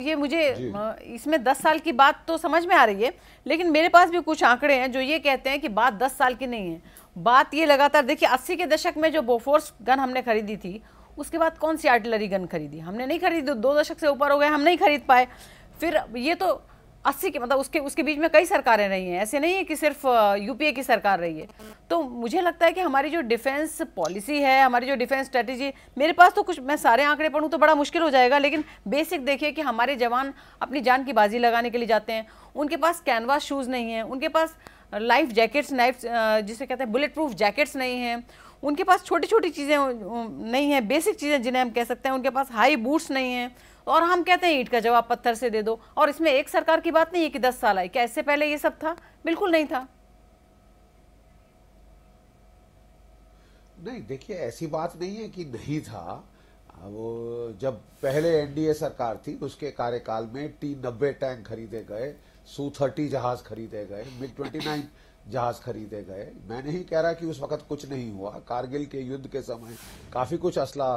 ये मुझे इसमें 10 साल की बात तो समझ में आ रही है, लेकिन मेरे पास भी कुछ आंकड़े हैं जो ये कहते हैं कि बात 10 साल की नहीं है, बात ये लगातार देखिए 80 के दशक में जो बोफोर्स गन हमने खरीदी थी, उसके बाद कौन सी आर्टिलरी गन खरीदी? हमने नहीं खरीदी, 2 दशक से ऊपर हो गए, हम नहीं खरीद पाए। फिर ये तो 80 के मतलब उसके बीच में कई सरकारें रही हैं, ऐसे नहीं है कि सिर्फ यूपीए की सरकार रही है। तो मुझे लगता है कि हमारी जो डिफेंस पॉलिसी है, हमारी जो डिफेंस स्ट्रेटेजी, मेरे पास तो कुछ, मैं सारे आंकड़े पढ़ूं तो बड़ा मुश्किल हो जाएगा, लेकिन बेसिक देखिए कि हमारे जवान अपनी जान की बाजी लगाने के लिए जाते हैं, उनके पास कैनवास शूज़ नहीं है, उनके पास लाइफ जैकेट्स, जिसे कहते हैं बुलेट प्रूफ जैकेट्स नहीं हैं, उनके पास छोटी छोटी चीज़ें नहीं हैं, बेसिक चीज़ें जिन्हें हम कह सकते हैं, उनके पास हाई बूट्स नहीं हैं, और हम कहते हैं ईंट का जवाब पत्थर से दे दो। और इसमें एक सरकार की बात नहीं है कि 10 साल आई, क्या इससे पहले ये सब था? बिल्कुल नहीं था। नहीं, देखिए ऐसी बात नहीं है कि नहीं था। वो जब पहले एनडीए सरकार थी उसके कार्यकाल में T-90 टैंक खरीदे गए, Su-30 जहाज खरीदे गए, MiG-29 जहाज खरीदे गए। मैं नहीं कह रहा कि उस वक्त कुछ नहीं हुआ। कारगिल के युद्ध के समय काफी कुछ असला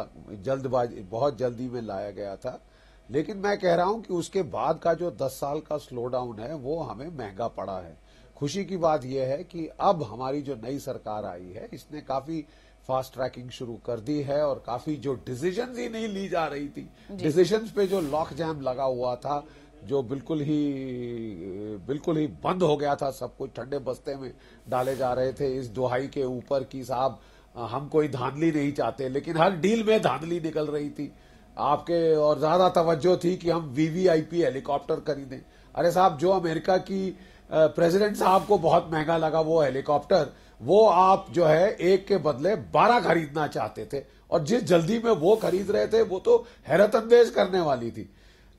बहुत जल्दी में लाया गया था, लेकिन मैं कह रहा हूं कि उसके बाद का जो 10 साल का स्लो डाउन है वो हमें महंगा पड़ा है। खुशी की बात यह है कि अब हमारी जो नई सरकार आई है इसने काफी फास्ट ट्रैकिंग शुरू कर दी है, और काफी जो डिसीजंस ही नहीं ली जा रही थी, डिसीजंस पे जो लॉक जैम लगा हुआ था, जो बिल्कुल ही बंद हो गया था, सब कुछ ठंडे बस्ते में डाले जा रहे थे इस दुहाई के ऊपर कि साहब हम कोई धांधली नहीं चाहते, लेकिन हर डील में धांधली निकल रही थी आपके, और ज्यादा तवज्जो थी कि हम वीवीआईपी हेलीकॉप्टर खरीदें। अरे साहब, जो अमेरिका की प्रेसिडेंट साहब को बहुत महंगा लगा वो हेलीकॉप्टर, वो आप जो है एक के बदले 12 खरीदना चाहते थे, और जिस जल्दी में वो खरीद रहे थे वो तो हैरत अंदेज करने वाली थी।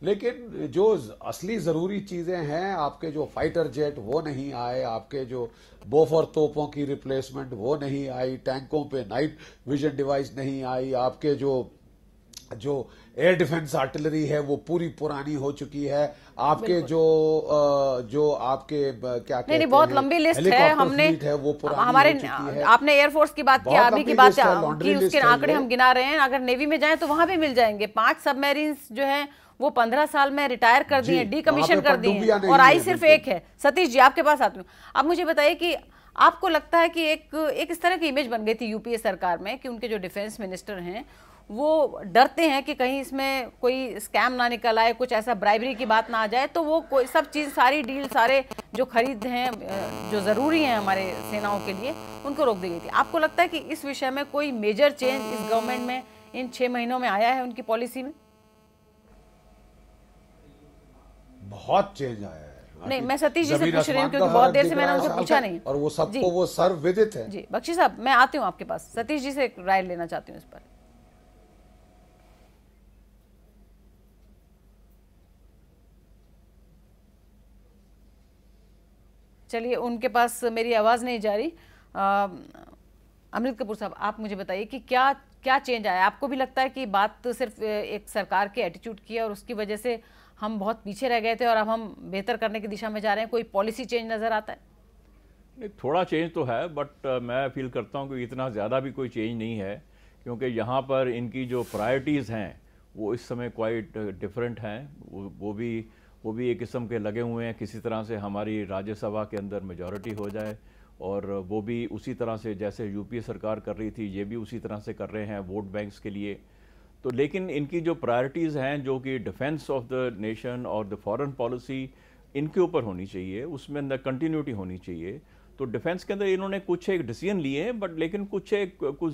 लेकिन जो असली जरूरी चीजें हैं, आपके जो फाइटर जेट वो नहीं आए, आपके जो बोफर तोपों की रिप्लेसमेंट वो नहीं आई, टैंकों पे नाइट विजन डिवाइस नहीं आई, आपके जो एयर डिफेंस आर्टिलरी है वो पूरी पुरानी हो चुकी है, आपके जो आपके क्या कहते हैं, बहुत लंबी लिस्ट है, हमने है वो पुरानी हमारे हो चुकी है। आपने एयरफोर्स की बात किया, अभी की बात की, उसके आंकड़े हम गिना रहे हैं। अगर नेवी में जाए तो वहां भी मिल जाएंगे। 5 सबमरीन्स जो है वो 15 साल में रिटायर कर दिए, डीकमीशन कर दिए, और आई सिर्फ एक है। सतीश जी, आपके पास आती हूँ। अब मुझे बताइए कि आपको लगता है कि एक इस तरह की इमेज बन गई थी यूपीए सरकार में कि उनके जो डिफेंस मिनिस्टर हैं वो डरते हैं कि कहीं इसमें कोई स्कैम ना निकल आए, कुछ ऐसा ब्राइबरी की बात ना आ जाए, तो वो कोई सब चीज़, सारी डील, सारे जो खरीद हैं जो ज़रूरी हैं हमारे सेनाओं के लिए, उनको रोक दी गई थी। आपको लगता है कि इस विषय में कोई मेजर चेंज इस गवर्नमेंट में इन 6 महीनों में आया है उनकी पॉलिसी में? बहुत चेंज आया है। नहीं, मैं सतीश जी से पूछ रही हूँ क्योंकि बहुत देर से मैंने उनसे पूछा नहीं, और वो सबको वो सर्वविदित है। जी बख्शी साहब, मैं आती हूँ आपके पास, सतीश जी से एक राय लेना चाहती हूँ इस पर। चलिए, उनके पास मेरी आवाज़ नहीं जा रही। अमृत कपूर साहब, आप मुझे बताइए कि क्या चेंज आया? आपको भी लगता है कि बात तो सिर्फ एक सरकार के एटीट्यूड की है और उसकी वजह से हम बहुत पीछे रह गए थे और अब हम बेहतर करने की दिशा में जा रहे हैं? कोई पॉलिसी चेंज नज़र आता है? नहीं, थोड़ा चेंज तो है, बट मैं फील करता हूँ कि इतना ज़्यादा भी कोई चेंज नहीं है, क्योंकि यहाँ पर इनकी जो प्रायोरिटीज़ हैं वो इस समय क्वाइट डिफरेंट हैं। वो भी एक किस्म के लगे हुए हैं किसी तरह से हमारी राज्यसभा के अंदर मेजॉरिटी हो जाए, और वो भी उसी तरह से जैसे यूपीए सरकार कर रही थी, ये भी उसी तरह से कर रहे हैं वोट बैंक्स के लिए। तो लेकिन इनकी जो प्रायोरिटीज़ हैं, जो कि डिफेंस ऑफ द नेशन और द फॉरेन पॉलिसी, इनके ऊपर होनी चाहिए, उसमें अंदर कंटिन्यूटी होनी चाहिए। तो डिफेंस के अंदर इन्होंने कुछ एक डिसीजन लिए हैं, बट लेकिन कुछ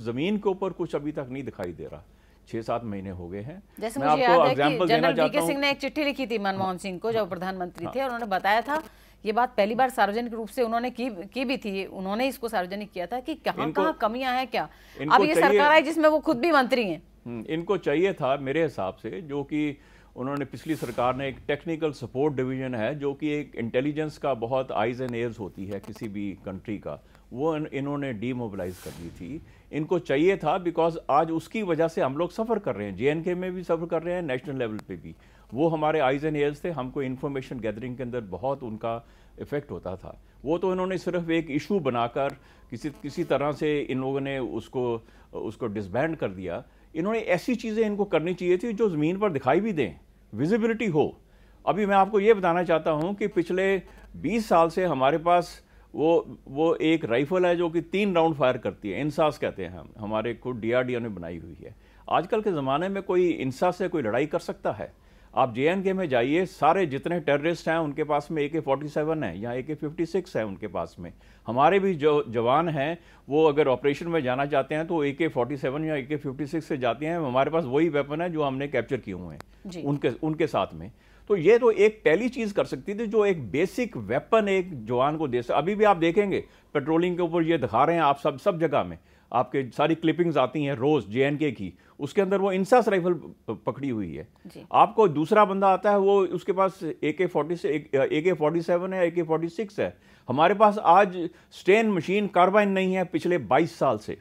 ज़मीन के ऊपर कुछ अभी तक नहीं दिखाई दे रहा। 6-7 महीने हो गए हैं। जैसे मुझे याद है कि जनरल वीके सिंह ने एक चिट्ठी लिखी थी मनमोहन सिंह को जब प्रधानमंत्री थे, और उन्होंने बताया था, ये बात पहली बार सार्वजनिक रूप से उन्होंने की भी थी, उन्होंने इसको सार्वजनिक किया था कि कहाँ कमियां हैं क्या। अब ये सरकार आई जिसमें वो खुद भी मंत्री हैं। इनको चाहिए था मेरे हिसाब से, जो कि उन्होंने पिछली सरकार ने एक टेक्निकल सपोर्ट डिवीजन है, जो कि एक इंटेलिजेंस का बहुत आइज एंड एयर्स होती है किसी भी कंट्री का, वो इन्होंने डीमोबिलाइज कर दी थी। इनको चाहिए था, बिकॉज आज उसकी वजह से हम लोग सफ़र कर रहे हैं, जेएनके में भी सफ़र कर रहे हैं, नेशनल लेवल पे भी। वो हमारे आइज एंड एयर्स थे, हमको इन्फॉर्मेशन गैदरिंग के अंदर बहुत उनका इफेक्ट होता था। वो तो इन्होंने सिर्फ एक इशू बनाकर किसी तरह से इन लोगों ने उसको डिसबैंड कर दिया। इन्होंने ऐसी चीज़ें इनको करनी चाहिए थी जो ज़मीन पर दिखाई भी दें, विजिबिलिटी हो। अभी मैं आपको ये बताना चाहता हूं कि पिछले 20 साल से हमारे पास वो एक राइफल है जो कि 3 राउंड फायर करती है, इंसास कहते हैं हम, हमारे खुद डीआरडीओ ने बनाई हुई है। आजकल के ज़माने में कोई इंसास से कोई लड़ाई कर सकता है? आप JNK में जाइए, सारे जितने टेररिस्ट हैं उनके पास में AK-47 है या AK-56 है उनके पास में। हमारे भी जो जवान हैं वो अगर ऑपरेशन में जाना चाहते हैं तो AK-47 या AK-56 से जाते हैं। हमारे पास वही वेपन है जो हमने कैप्चर किए हुए हैं उनके साथ में। तो ये तो एक पहली चीज कर सकती थी, जो एक बेसिक वेपन एक जवान को दे सकते। अभी भी आप देखेंगे पेट्रोलिंग के ऊपर ये दिखा रहे हैं आप सब जगह में, आपके सारी क्लिपिंग्स आती हैं रोज JNK की, उसके अंदर वो इंसास राइफल पकड़ी हुई है। आपको दूसरा बंदा आता है वो उसके पास AK-47 है, AK-46 है। हमारे पास आज स्टेन मशीन कार्बाइन नहीं है पिछले 22 साल से।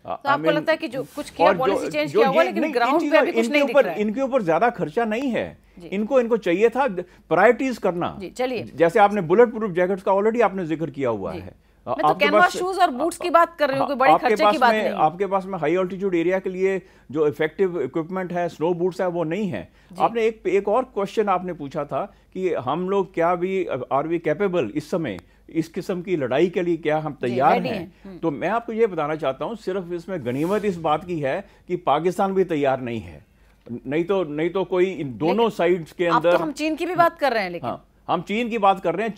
तो आपको लगता है कि जो कुछ किया पॉलिसी चेंज किया हुआ, लेकिन ग्राउंड पे अभी कुछ नहीं दिख रहा है। इनके ऊपर ज्यादा खर्चा नहीं है, इनको चाहिए था प्रायोरिटीज करना। चलिए, जैसे आपने बुलेट प्रूफ जैकेट्स का ऑलरेडी आपने जिक्र किया हुआ है। मैं तो कैनवास शूज और बूट्स की बात कर रही हूँ, कोई बड़े खर्चे की बात नहीं। आपके पास में हाई ऑल्टीट्यूड एरिया के लिए जो इफेक्टिव इक्विपमेंट है, स्नो बूट्स है, वो नहीं है। आपने एक और क्वेश्चन आपने पूछा था कि हम लोग क्या भी आर वी कैपेबल इस समय इस किस्म की लड़ाई के लिए, क्या हम तैयार हैं? तो मैं आपको ये बताना चाहता हूं, सिर्फ इसमें गनीमत इस बात की है कि पाकिस्तान भी तैयार नहीं है। नहीं तो कोई इन दोनों साइड्स के अंदर। तो हम चीन की भी बात कर रहे हैं, लेकिन हम चीन की बात कर रहे हैं।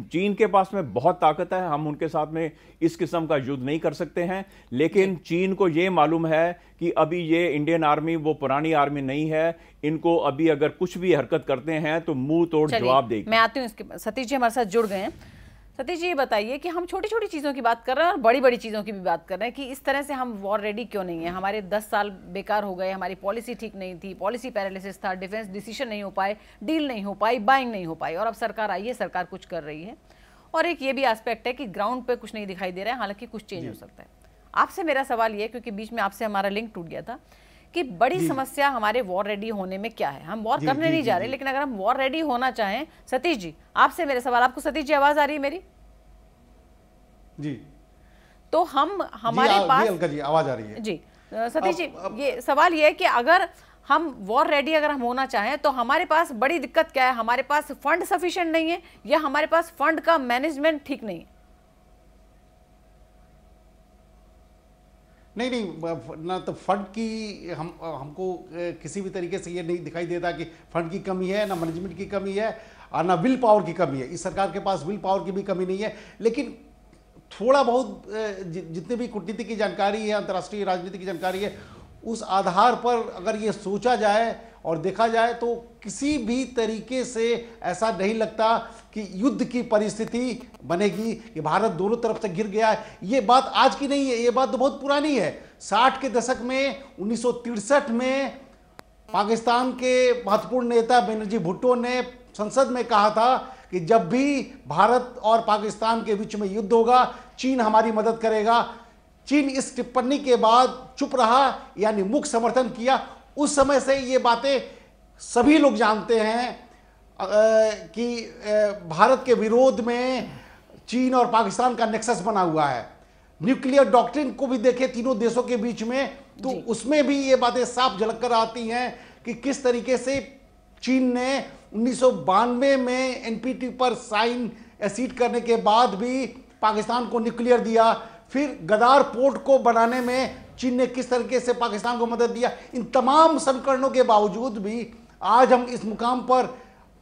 चीन के पास में बहुत ताकत है, हम उनके साथ में इस किस्म का युद्ध नहीं कर सकते हैं। लेकिन चीन को यह मालूम है कि अभी ये इंडियन आर्मी वो पुरानी आर्मी नहीं है, इनको अभी अगर कुछ भी हरकत करते हैं तो मुंह तोड़ जवाब देगी। मैं आती हूँ इसके। सतीश जी हमारे साथ जुड़ गए हैं। सतीश जी, ये बताइए कि हम छोटी छोटी चीज़ों की बात कर रहे हैं और बड़ी बड़ी चीज़ों की भी बात कर रहे हैं कि इस तरह से हम वॉर रेडी क्यों नहीं है। हमारे 10 साल बेकार हो गए, हमारी पॉलिसी ठीक नहीं थी, पॉलिसी पैरालिसिस था, डिफेंस डिसीजन नहीं हो पाए, डील नहीं हो पाई, बाइंग नहीं हो पाई, और अब सरकार आई है, सरकार कुछ कर रही है। और एक ये भी एस्पेक्ट है कि ग्राउंड पे कुछ नहीं दिखाई दे रहा है, हालांकि कुछ चेंज हो सकता है। आपसे मेरा सवाल ये, क्योंकि बीच में आपसे हमारा लिंक टूट गया था, कि बड़ी समस्या हमारे वॉर रेडी होने में क्या है? हम वॉर करने नहीं जा रहे, लेकिन अगर हम वॉर रेडी होना चाहें, सतीश जी आपसे मेरे सवाल, आपको सतीश जी आवाज आ रही है मेरी? जी, तो हमारे पास जी आवाज आ रही है जी। सतीश जी, ये सवाल ये है कि अगर हम वॉर रेडी अगर हम होना चाहें तो हमारे पास बड़ी दिक्कत क्या है? हमारे पास फंड सफिशिएंट नहीं है, या हमारे पास फंड का मैनेजमेंट ठीक नहीं है? नहीं, ना तो फंड की हमको किसी भी तरीके से ये नहीं दिखाई देता कि फंड की कमी है, ना मैनेजमेंट की कमी है, और ना विल पावर की कमी है। इस सरकार के पास विल पावर की भी कमी नहीं है, लेकिन थोड़ा बहुत जितने भी कूटनीति की जानकारी है, अंतर्राष्ट्रीय राजनीति की जानकारी है, उस आधार पर अगर ये सोचा जाए और देखा जाए तो किसी भी तरीके से ऐसा नहीं लगता कि युद्ध की परिस्थिति बनेगी, कि भारत दोनों तरफ से घिर गया है। ये बात आज की नहीं है, ये बात तो बहुत पुरानी है। 60 के दशक में 1963 में पाकिस्तान के महत्वपूर्ण नेता बेनजीर भुट्टो ने संसद में कहा था कि जब भी भारत और पाकिस्तान के बीच में युद्ध होगा, चीन हमारी मदद करेगा। चीन इस टिप्पणी के बाद चुप रहा, यानी मुक्त समर्थन किया। उस समय से ये बातें सभी लोग जानते हैं कि भारत के विरोध में चीन और पाकिस्तान का नेक्सस बना हुआ है। न्यूक्लियर डॉक्ट्रिन को भी देखें तीनों देशों के बीच में, तो उसमें भी ये बातें साफ झलक कर आती हैं कि किस तरीके से चीन ने 1992 में एनपीटी पर साइन एसीड करने के बाद भी पाकिस्तान को न्यूक्लियर दिया। फिर गदार पोर्ट को बनाने में चीन ने किस तरीके से पाकिस्तान को मदद दिया। इन तमाम संकरणों के बावजूद भी आज हम इस मुकाम पर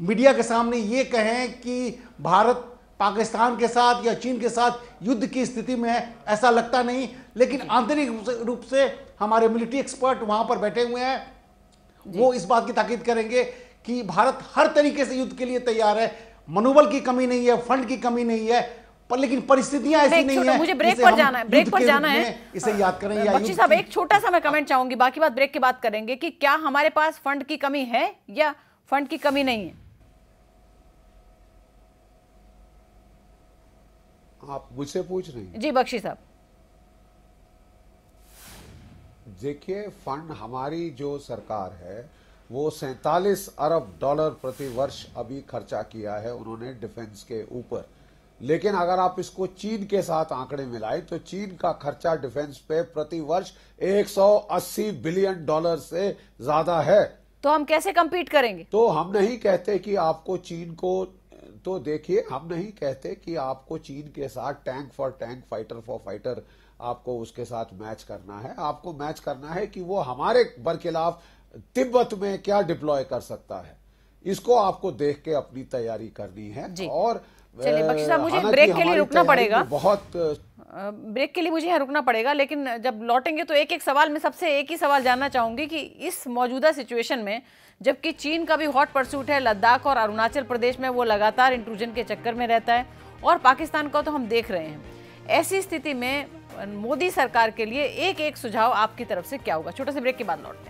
मीडिया के सामने ये कहें कि भारत पाकिस्तान के साथ या चीन के साथ युद्ध की स्थिति में है, ऐसा लगता नहीं। लेकिन आंतरिक रूप से हमारे मिलिट्री एक्सपर्ट वहां पर बैठे हुए हैं, वो इस बात की ताकीद करेंगे कि भारत हर तरीके से युद्ध के लिए तैयार है। मनोबल की कमी नहीं है, फंड की कमी नहीं है, पर लेकिन परिस्थितियां ऐसी नहीं है। मुझे ब्रेक पर जाना है, ब्रेक पर जाना है। इसे याद करें। या बख्शी साहब, एक छोटा सा मैं कमेंट चाहूंगी, बाकी बात ब्रेक के बाद करेंगे, कि क्या हमारे पास फंड की कमी है या फंड की कमी नहीं है? आप मुझसे पूछ रही हैं? जी बख्शी साहब, देखिए, फंड हमारी जो सरकार है वो 47 अरब डॉलर प्रति वर्ष अभी खर्चा किया है उन्होंने डिफेंस के ऊपर। लेकिन अगर आप इसको चीन के साथ आंकड़े मिलाएं तो चीन का खर्चा डिफेंस पे प्रति वर्ष 180 बिलियन डॉलर से ज्यादा है। तो हम कैसे compete करेंगे? तो हम नहीं कहते कि आपको चीन को, तो देखिए हम नहीं कहते कि आपको चीन के साथ tank for tank, fighter for fighter आपको उसके साथ मैच करना है। आपको मैच करना है कि वो हमारे बरखिलाफ तिब्बत में क्या डिप्लॉय कर सकता है, इसको आपको देख के अपनी तैयारी करनी है। और चलिए बख्शी साहब, मुझे ब्रेक के लिए रुकना पड़ेगा, बहुत ब्रेक के लिए मुझे यहाँ रुकना पड़ेगा, लेकिन जब लौटेंगे तो एक एक सवाल में सबसे एक ही सवाल जानना चाहूंगी कि इस मौजूदा सिचुएशन में, जबकि चीन का भी हॉट परसूट है, लद्दाख और अरुणाचल प्रदेश में वो लगातार इंट्रूजन के चक्कर में रहता है, और पाकिस्तान का तो हम देख रहे हैं, ऐसी स्थिति में मोदी सरकार के लिए एक एक सुझाव आपकी तरफ से क्या होगा? छोटे से ब्रेक के बाद लौटते हैं।